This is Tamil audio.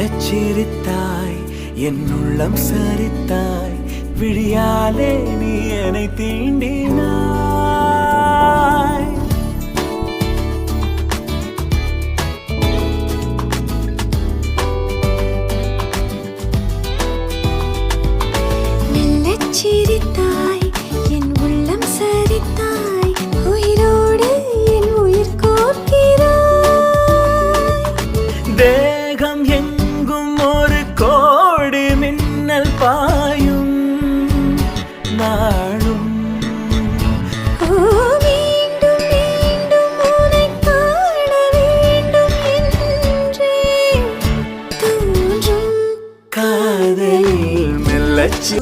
மெல்லச் சிரித்தாய் என் உள்ளம் சரித்தாய் விழியாலே நீ என்னை தீண்டினாய் மெல்லச் சிரித்தாய் என் உள்ளம் சரித்தாய் உயிரோடு என் உயிர் கோர்க்கிறாய் தேகம் எங்கும் ஒரு கோடி மின்னல் பாயும் நாளும் மீண்டும் மீண்டும் உன்னை காண வேண்டும் என்றே தோன்றும் காதல் மெல்லச்